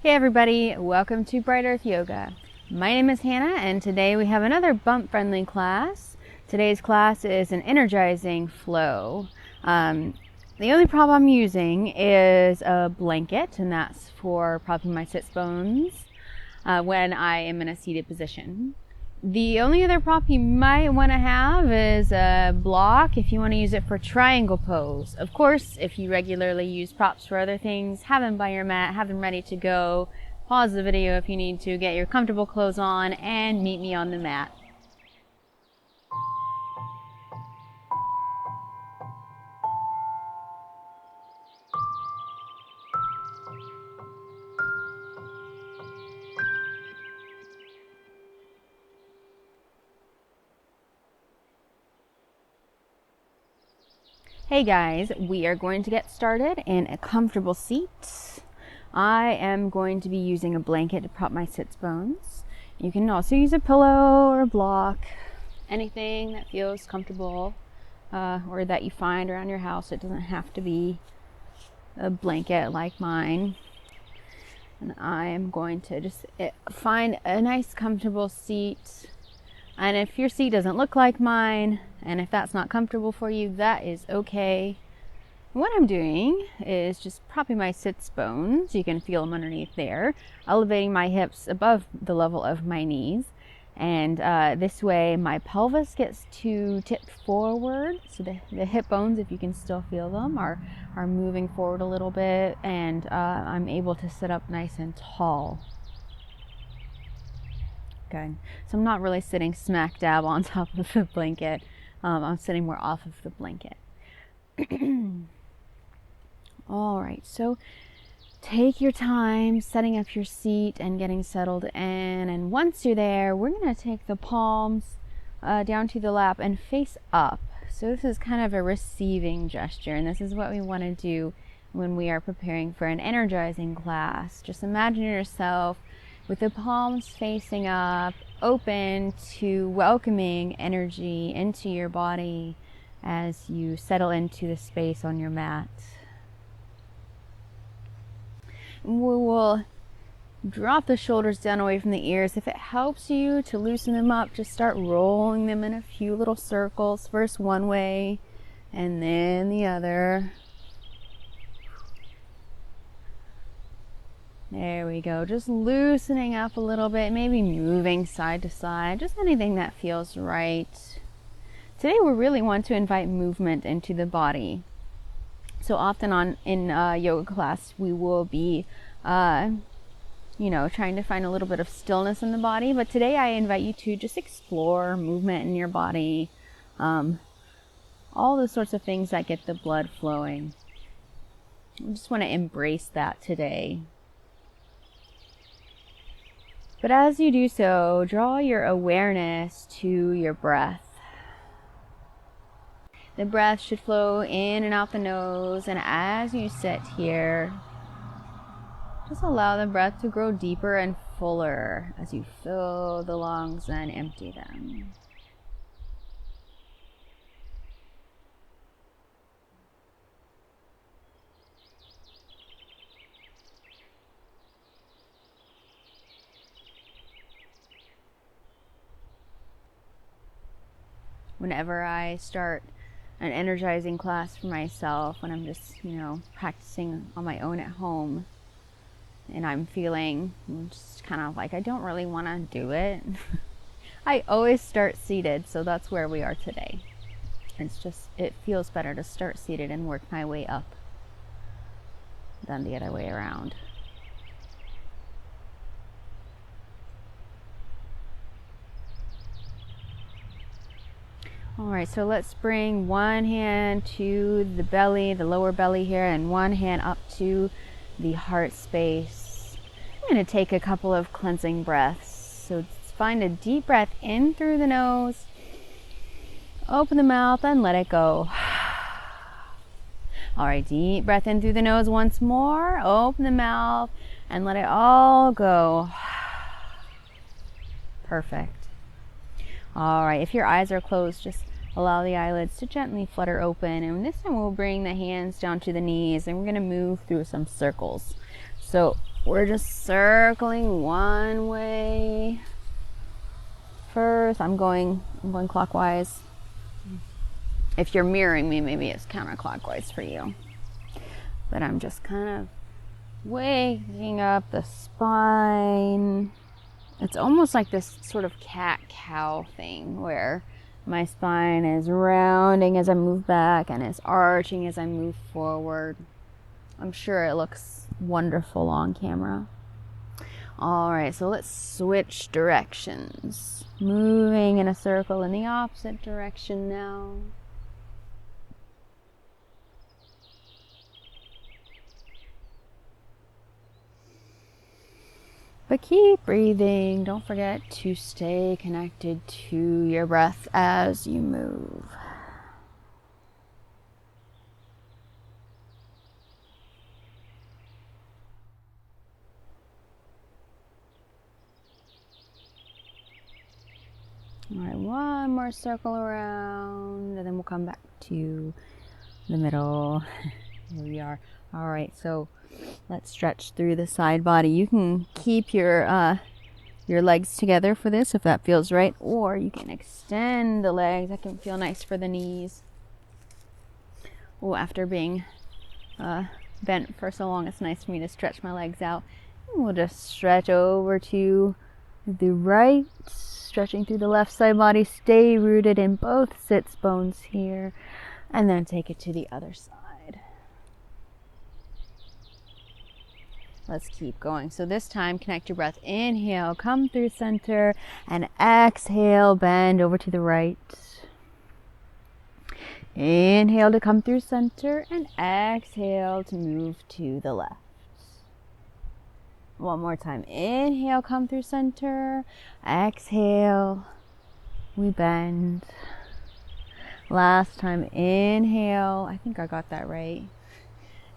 Hey everybody, welcome to Bright Earth Yoga. My name is Hannah and today we have another bump-friendly class. Today's class is an energizing flow. The only prop I'm using is a blanket, and that's for propping my sits bones when I am in a seated position. The only other prop you might want to have is a block if you want to use it for triangle pose. Of course, if you regularly use props for other things, have them by your mat, have them ready to go. Pause the video if you need to, get your comfortable clothes on, and meet me on the mat. Hey guys, we are going to get started in a comfortable seat. I am going to be using a blanket to prop my sits bones. You can also use a pillow or a block, anything that feels comfortable or that you find around your house. It doesn't have to be a blanket like mine. And I am going to just find a nice comfortable seat. And if your seat doesn't look like mine, and if that's not comfortable for you, that is okay. What I'm doing is just propping my sits bones. You can feel them underneath there, elevating my hips above the level of my knees. And this way my pelvis gets to tip forward. So the hip bones, if you can still feel them, are moving forward a little bit. And I'm able to sit up nice and tall. Good. So I'm not really sitting smack dab on top of the blanket. I'm sitting more off of the blanket. All right, so take your time setting up your seat and getting settled in. And once you're there, we're going to take the palms down to the lap and face up. So this is kind of a receiving gesture, and this is what we want to do when we are preparing for an energizing class. Just imagine yourself with the palms facing up, open to welcoming energy into your body as you settle into the space on your mat. We will drop the shoulders down away from the ears. If it helps you to loosen them up, just start rolling them in a few little circles, first one way and then the other. There we go, just loosening up a little bit, maybe moving side to side, just anything that feels right. Today we really want to invite movement into the body. So often in yoga class we will be trying to find a little bit of stillness in the body, but today I invite you to just explore movement in your body, all the sorts of things that get the blood flowing. I just want to embrace that today. But as you do so, draw your awareness to your breath. The breath should flow in and out the nose, and as you sit here, just allow the breath to grow deeper and fuller as you fill the lungs and empty them. Whenever I start an energizing class for myself, when I'm just, practicing on my own at home, and I'm feeling just kind of like I don't really want to do it, I always start seated, so that's where we are today. It feels better to start seated and work my way up than the other way around. All right, so let's bring one hand to the belly, the lower belly here, and one hand up to the heart space. I'm going to take a couple of cleansing breaths. So find a deep breath in through the nose, open the mouth, and let it go. All right, deep breath in through the nose once more, open the mouth, and let it all go. Perfect. All right, if your eyes are closed, just allow the eyelids to gently flutter open. And this time we'll bring the hands down to the knees, and we're going to move through some circles. So we're just circling one way first. I'm going clockwise. If you're mirroring me, maybe it's counterclockwise for you. But I'm just kind of waking up the spine. It's almost like this sort of cat-cow thing where my spine is rounding as I move back and is arching as I move forward. I'm sure it looks wonderful on camera. All right, so let's switch directions. Moving in a circle in the opposite direction now. But keep breathing. Don't forget to stay connected to your breath as you move. All right, one more circle around, and then we'll come back to the middle. Here we are. All right, so let's stretch through the side body. You can keep your legs together for this if that feels right, or you can extend the legs. That can feel nice for the knees. Oh, after being bent for so long, it's nice for me to stretch my legs out. And we'll just stretch over to the right, stretching through the left side body. Stay rooted in both sits bones here, and then take it to the other side. Let's keep going. So this time, connect your breath. Inhale, come through center, and exhale, bend over to the right. Inhale to come through center, and exhale to move to the left. One more time. Inhale, come through center. Exhale, we bend. Last time, inhale. I think I got that right.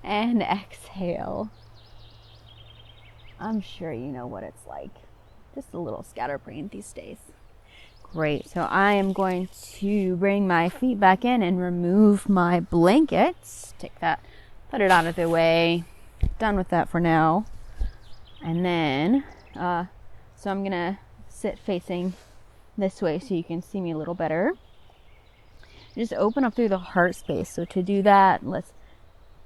And exhale. I'm sure you know what it's like. Just a little scatterbrained these days. Great. So I am going to bring my feet back in and remove my blankets. Take that, put it out of the way. Done with that for now. And then, so I'm gonna sit facing this way so you can see me a little better. Just open up through the heart space. So to do that, let's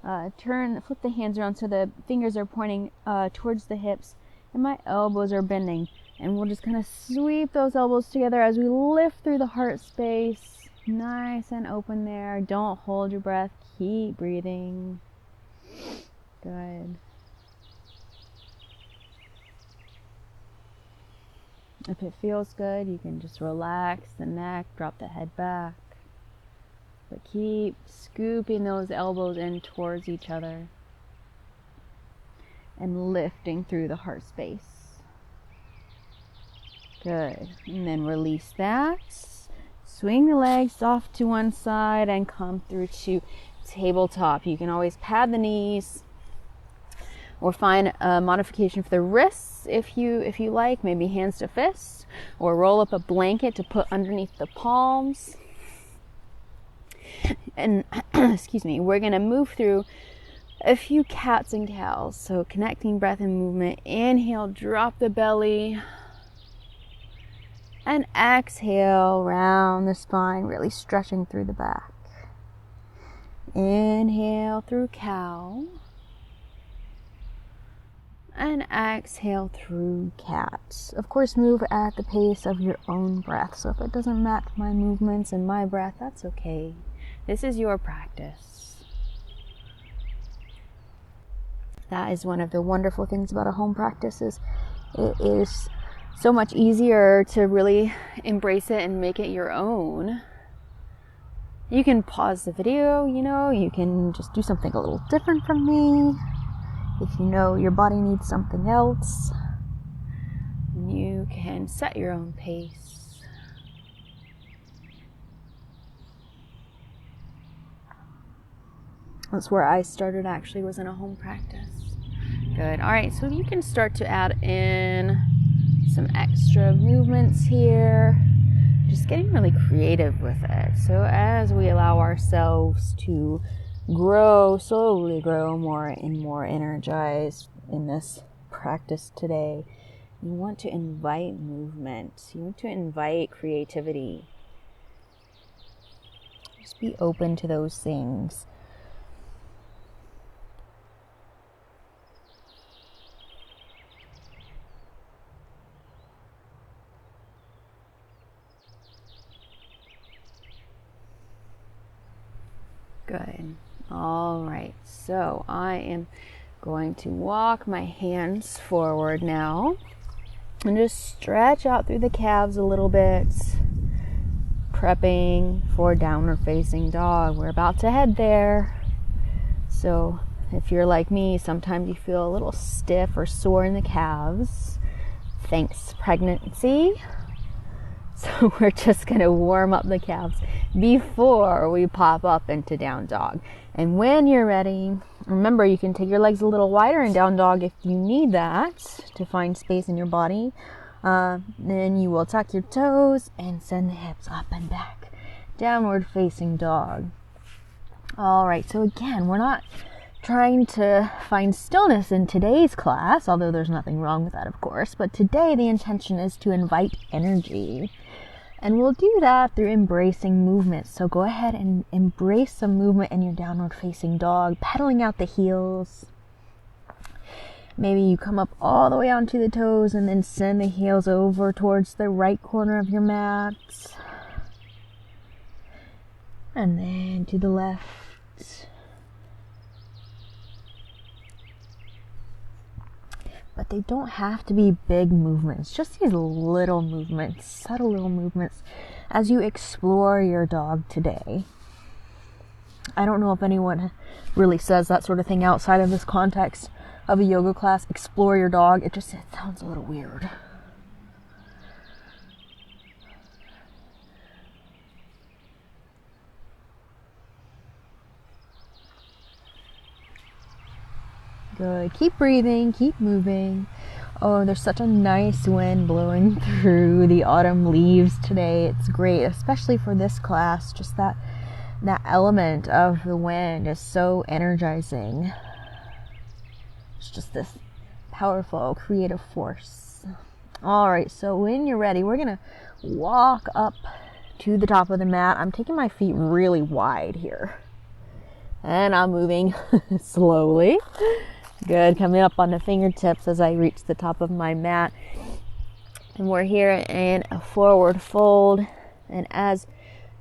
flip the hands around so the fingers are pointing towards the hips and my elbows are bending. And we'll just kind of sweep those elbows together as we lift through the heart space. Nice and open there. Don't hold your breath. Keep breathing. Good. If it feels good, you can just relax the neck, drop the head back. But keep scooping those elbows in towards each other and lifting through the heart space. Good. And then release that. Swing the legs off to one side and come through to tabletop. You can always pad the knees or find a modification for the wrists if you like, maybe hands to fists, or roll up a blanket to put underneath the palms. And excuse me, we're going to move through a few cats and cows. So connecting breath and movement. Inhale, drop the belly. And exhale, round the spine, really stretching through the back. Inhale through cow. And exhale through cat. Of course, move at the pace of your own breath. So if it doesn't match my movements and my breath, that's okay. This is your practice. That is one of the wonderful things about a home practice is it is so much easier to really embrace it and make it your own. You can pause the video, you can just do something a little different from me. If you know your body needs something else, you can set your own pace. That's where I started, actually, was in a home practice. Good. All right, so you can start to add in some extra movements here. Just getting really creative with it. So as we allow ourselves to slowly grow more and more energized in this practice today. You want to invite movement. You want to invite creativity. Just be open to those things. Good. All right. So I am going to walk my hands forward now and just stretch out through the calves a little bit, prepping for downward facing dog. We're about to head there. So if you're like me, sometimes you feel a little stiff or sore in the calves. Thanks, pregnancy. So we're just going to warm up the calves before we pop up into down dog. And when you're ready, remember you can take your legs a little wider in down dog if you need that to find space in your body. Then you will tuck your toes and send the hips up and back. Downward facing dog. All right, so again, we're not trying to find stillness in today's class, although there's nothing wrong with that, of course. But today the intention is to invite energy. And we'll do that through embracing movement. So go ahead and embrace some movement in your downward facing dog, pedaling out the heels. Maybe you come up all the way onto the toes and then send the heels over towards the right corner of your mat. And then to the left. But they don't have to be big movements, just these little movements, subtle little movements as you explore your dog today. I don't know if anyone really says that sort of thing outside of this context of a yoga class, explore your dog. It sounds a little weird. Good. Keep breathing, keep moving. Oh, there's such a nice wind blowing through the autumn leaves today. It's great, especially for this class. Just that element of the wind is so energizing. It's just this powerful, creative force. All right, so when you're ready, we're going to walk up to the top of the mat. I'm taking my feet really wide here. And I'm moving slowly. Good, coming up on the fingertips as I reach the top of my mat. And we're here in a forward fold. And as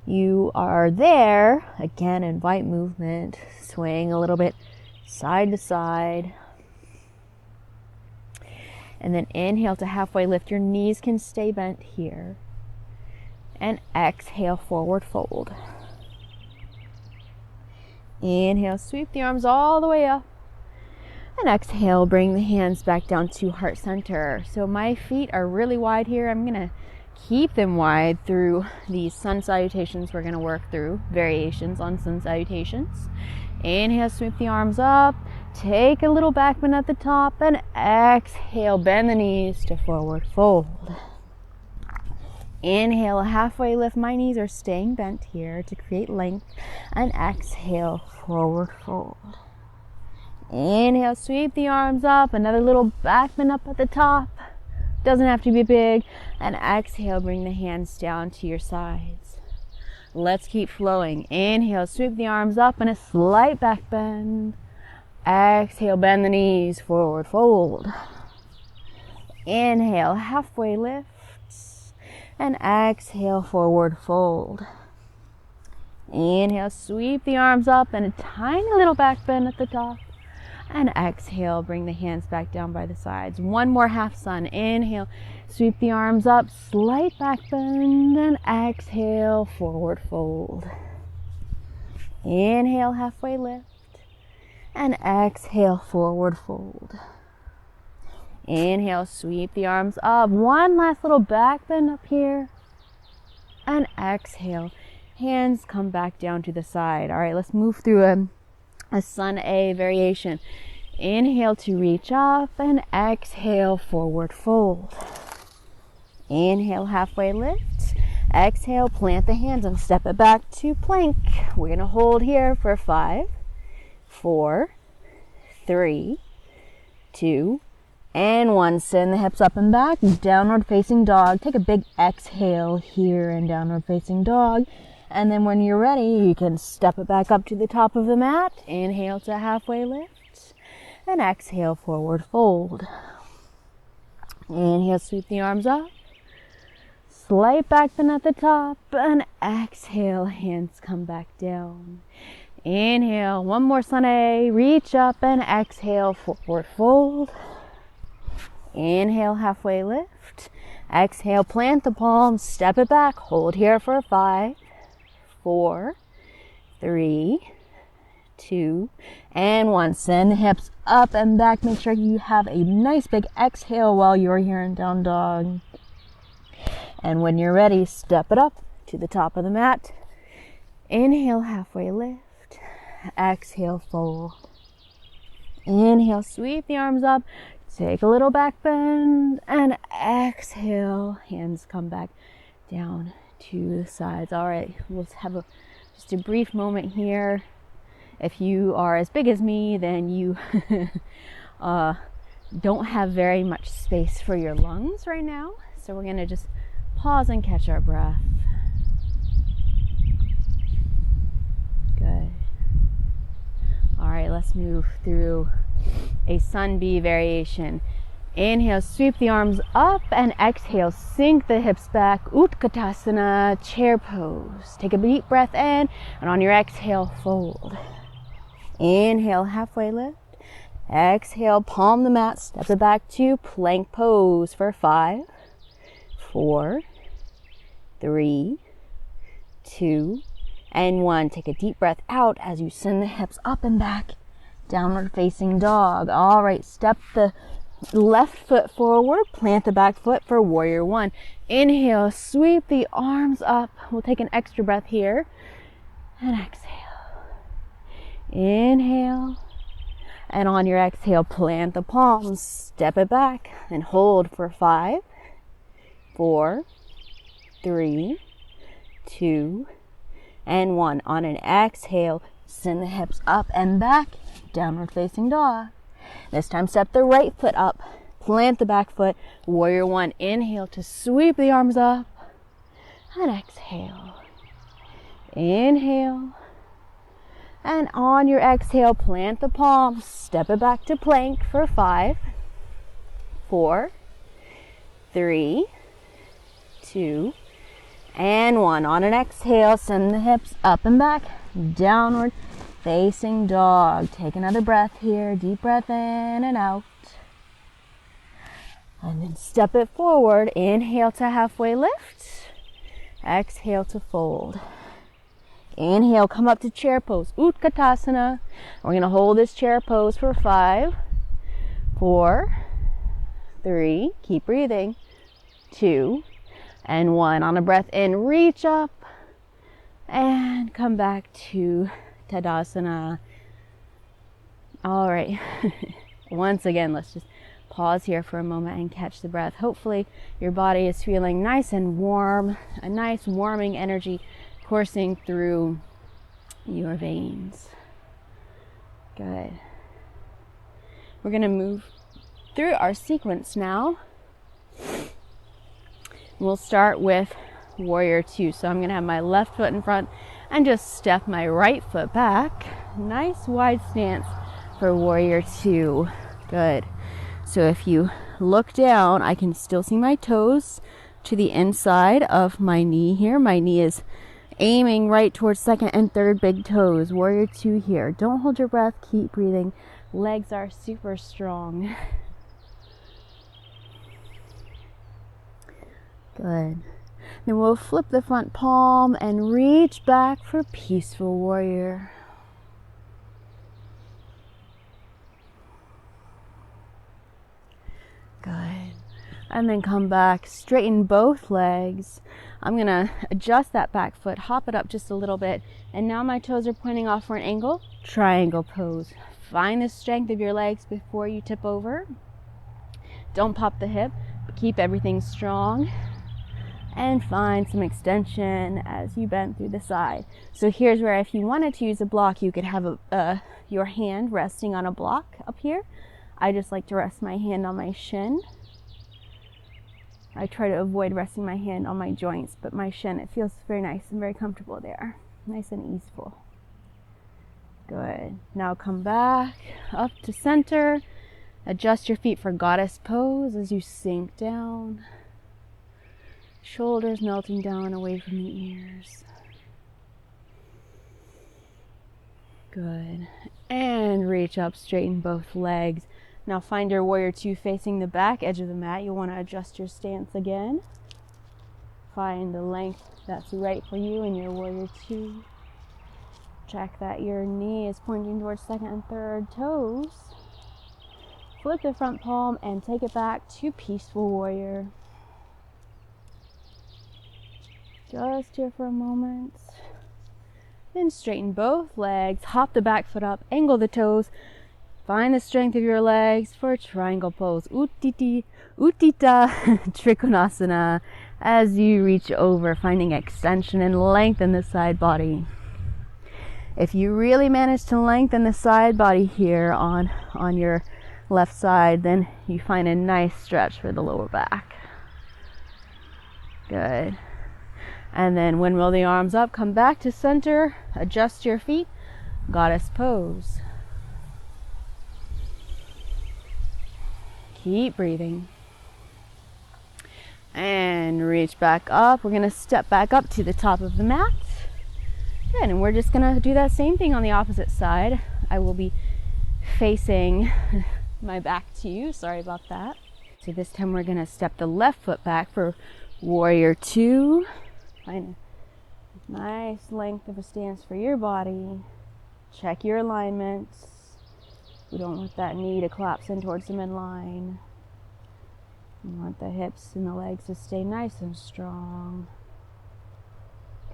you are there, again, invite movement. Swing a little bit side to side. And then inhale to halfway lift. Your knees can stay bent here. And exhale, forward fold. Inhale, sweep the arms all the way up. And exhale, bring the hands back down to heart center. So my feet are really wide here. I'm going to keep them wide through these sun salutations we're going to work through. Variations on sun salutations. Inhale, sweep the arms up. Take a little back bend at the top. And exhale, bend the knees to forward fold. Inhale, halfway lift. My knees are staying bent here to create length. And exhale, forward fold. Inhale, sweep the arms up. Another little back bend up at the top. Doesn't have to be big. And exhale, bring the hands down to your sides. Let's keep flowing. Inhale, sweep the arms up and a slight back bend. Exhale, bend the knees, forward fold. Inhale, halfway lift. And exhale, forward fold. Inhale, sweep the arms up and a tiny little back bend at the top. And exhale, bring the hands back down by the sides. One more half sun. Inhale, sweep the arms up, slight back bend, and exhale, forward fold. Inhale, halfway lift, and exhale, forward fold. Inhale, sweep the arms up. One last little back bend up here, and exhale. Hands come back down to the side. All right, let's move through a sun A variation. Inhale to reach up and exhale, forward fold. Inhale, halfway lift. Exhale, plant the hands and step it back to plank. We're going to hold here for 5, 4, 3, 2, And 1, send the hips up and back, downward facing dog. Take a big exhale here in downward facing dog. And then when you're ready, you can step it back up to the top of the mat. Inhale to halfway lift. And exhale, forward fold. Inhale, sweep the arms up. Slight back bend at the top. And exhale, hands come back down. Inhale, one more Sunday. Reach up and exhale, forward fold. Inhale, halfway lift. Exhale, plant the palms, step it back. Hold here for 5, 4, 3, 2, and 1. Send the hips up and back. Make sure you have a nice big exhale while you're here in down dog. And when you're ready, step it up to the top of the mat. Inhale, halfway lift. Exhale, fold. Inhale, sweep the arms up. Take a little back bend and exhale. Hands come back down to the sides. All right, we'll have just a brief moment here. If you are as big as me, then you don't have very much space for your lungs right now. So we're gonna just pause and catch our breath. Good. All right, let's move through a sun bee variation. Inhale, sweep the arms up, and exhale, sink the hips back. Utkatasana, chair pose. Take a deep breath in, and on your exhale, fold. Inhale, halfway lift. Exhale, palm the mat, step it back to plank pose for 5, 4, 3, 2, and 1. Take a deep breath out as you send the hips up and back. Downward facing dog. All right, step the left foot forward, plant the back foot for warrior 1. Inhale, sweep the arms up. We'll take an extra breath here. And exhale. Inhale. And on your exhale, plant the palms, step it back, and hold for 5, 4, 3, 2, and 1. On an exhale, send the hips up and back, downward facing dog. This time, step the right foot up, plant the back foot, warrior 1. Inhale to sweep the arms up, and exhale. Inhale. And on your exhale, plant the palms, step it back to plank for 5, 4, 3, 2, and 1. On an exhale, send the hips up and back, downward facing dog. Take another breath here, deep breath in and out. And then step it forward. Inhale to halfway lift. Exhale to fold. Inhale, come up to chair pose, Utkatasana. We're going to hold this chair pose for 5, 4, 3, keep breathing, 2, and 1. On a breath in, reach up, and come back to Tadasana. All right, once again, let's just pause here for a moment and catch the breath. Hopefully your body is feeling nice and warm, a nice warming energy coursing through your veins. Good. We're going to move through our sequence now. We'll start with warrior 2. So I'm going to have my left foot in front and just step my right foot back. Nice wide stance for warrior 2. Good. So if you look down, I can still see my toes to the inside of my knee here. My knee is aiming right towards second and third big toes. Warrior 2 here. Don't hold your breath. Keep breathing. Legs are super strong. Good. Then we'll flip the front palm and reach back for peaceful warrior. Good. And then come back, straighten both legs. I'm going to adjust that back foot, hop it up just a little bit, and now my toes are pointing off for an angle, triangle pose. Find the strength of your legs before you tip over. Don't pop the hip, but keep everything strong. And find some extension as you bend through the side. So here's where if you wanted to use a block, you could have your hand resting on a block up here. I just like to rest my hand on my shin. I try to avoid resting my hand on my joints, but my shin, it feels very nice and very comfortable there. Nice and easeful. Good. Now come back up to center. Adjust your feet for goddess pose as you sink down. Shoulders melting down away from the ears. Good. And reach up, straighten both legs. Now find your warrior two facing the back edge of the mat. You'll want to adjust your stance again. Find the length that's right for you in your warrior two. Check that your knee is pointing towards second and third toes. Flip the front palm and take it back to peaceful warrior. Just here for a moment. Then straighten both legs, hop the back foot up, angle the toes. Find the strength of your legs for triangle pose. Uttita Trikonasana. As you reach over, finding extension and length in the side body. If you really manage to lengthen the side body here on your left side, then you find a nice stretch for the lower back. Good. And then windmill the arms up, come back to center, adjust your feet, goddess pose. Keep breathing. And reach back up. We're going to step back up to the top of the mat. Good, and we're just going to do that same thing on the opposite side. I will be facing my back to you. Sorry about that. So this time we're going to step the left foot back for warrior two. Find a nice length of a stance for your body. Check your alignments. We don't want that knee to collapse in towards the midline. We want the hips and the legs to stay nice and strong.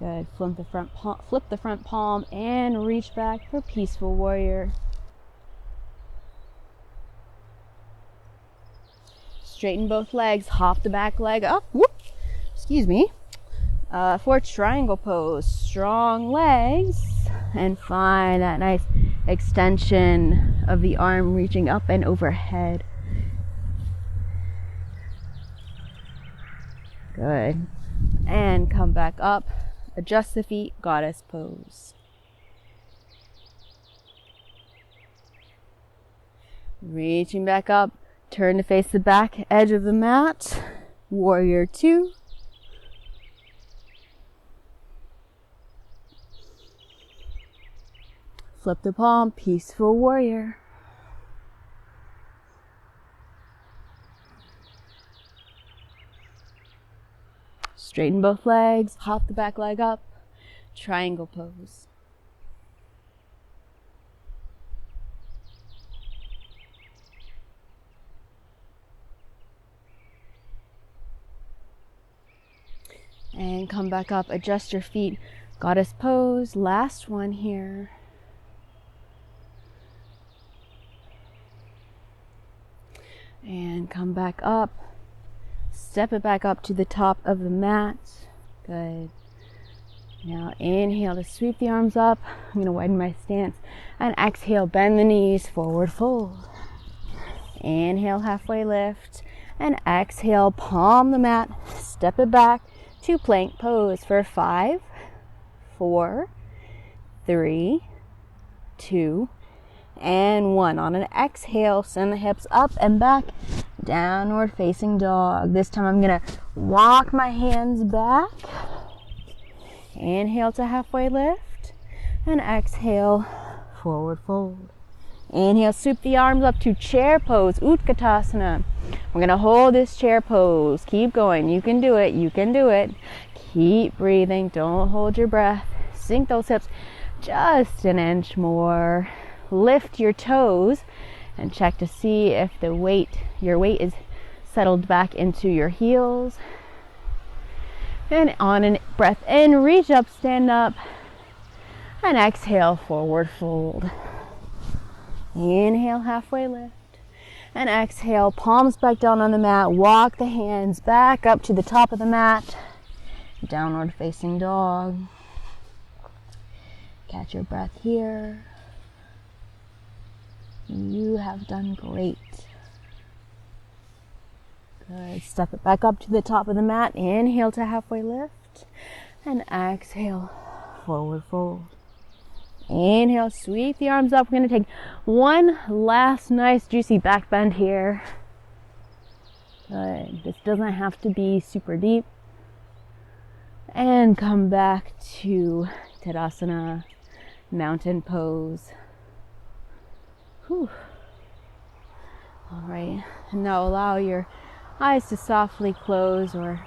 Good. Flip the front palm and reach back for peaceful warrior. Straighten both legs. Hop the back leg up. Whoop. Excuse me. For triangle pose. Strong legs. And find that nice extension of the arm reaching up and overhead. Good. And come back up. Adjust the feet, goddess pose. Reaching back up. Turn to face the back edge of the mat. Warrior two. Flip the palm, peaceful warrior. Straighten both legs, hop the back leg up, triangle pose. And come back up, adjust your feet, goddess pose, last one here. And come back up. Step it back up to the top of the mat. Good. Now inhale to sweep the arms up. I'm going to widen my stance. And exhale, bend the knees, forward fold. Inhale, halfway lift. And exhale, palm the mat. Step it back to plank pose for 5, 4, 3, 2, and 1. On an exhale, send the hips up and back, downward facing dog. This time I'm going to walk my hands back. Inhale to halfway lift, and exhale, forward fold. Inhale, sweep the arms up to chair pose, Utkatasana. We're going to hold this chair pose. Keep going. You can do it. You can do it. Keep breathing. Don't hold your breath. Sink those hips just an inch more. Lift your toes and check to see if your weight is settled back into your heels. And on a breath in, reach up, stand up, and exhale, forward fold. Inhale, halfway lift, and exhale, palms back down on the mat. Walk the hands back up to the top of the mat, downward facing dog. Catch your breath here. You have done great. Good. Step it back up to the top of the mat. Inhale to halfway lift. And exhale, forward fold. Inhale, sweep the arms up. We're going to take one last nice juicy back bend here. Good. This doesn't have to be super deep. And come back to Utkatasana, mountain pose. Whew. All right, and now allow your eyes to softly close or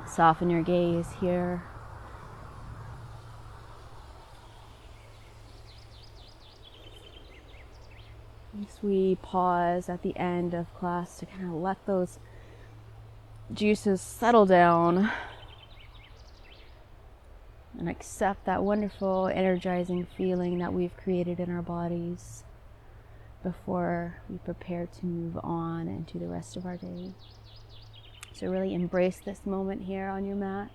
soften your gaze here. As we pause at the end of class to kind of let those juices settle down and accept that wonderful, energizing feeling that we've created in our bodies before we prepare to move on into the rest of our day. So really embrace this moment here on your mat.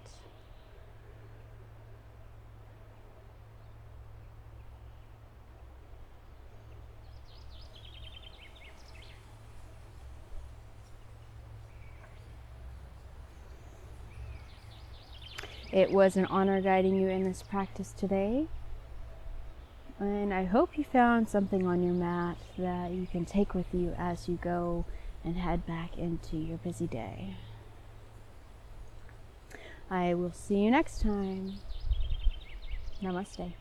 It was an honor guiding you in this practice today. And I hope you found something on your mat that you can take with you as you go and head back into your busy day. I will see you next time. Namaste.